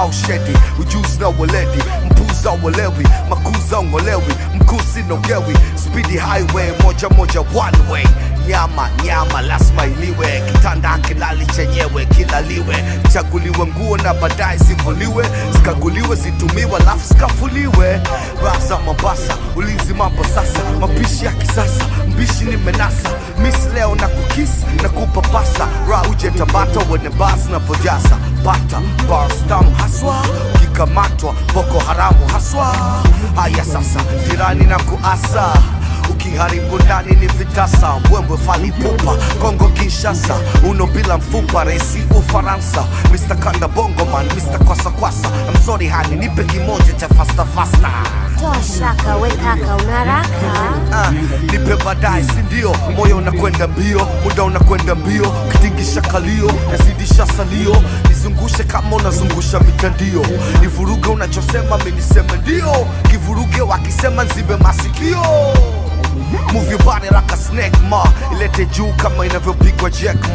ushedi, ujuzi na weledi, mpuza uelewi, makuza ungolewi, mkusi nogewi, speedy highway, moja moja one way. Nyama lazima iliwe, kitanda kilali chenyewe kilaliwe, chaguliwe nguo na baadaye sivuliwe, zikaguliwe zitumiwe alafu zikafuliwe. Raza Mombasa, ulinzi mambo sasa, mapishi ya kisasa, mbishi ni menasa, miss leo na kukisi na kupapasa, ra uje Tabata wene basi na vojasa, pata bar stam haswa, ukikamatwa Boko Haramu haswa. Haya sasa jirani na kuasa, ukiharibu ndani ni vitasa, mbwembwe fali pupa, Kongo Kinshasa, uno bila mfupa, resi Ufaransa, Mr. Kanda Bongo man, Mr. Kwasa Kwasa, I'm sorry honey, nipe kimoja cha fasta fasta. Toa shaka we kaka unaraka, nipe baadaye sindio, moyo unakwenda mbio, muda unakwenda mbio, kitingisha kalio, nazidisha salio, nizungushe kama unazungusha mitandio, nivuruge unachosema miniseme ndio, kivuruge wakisema nzibe masikio. Move your body like a snake ma, ilete juu kama inavyopigwa Jack ma.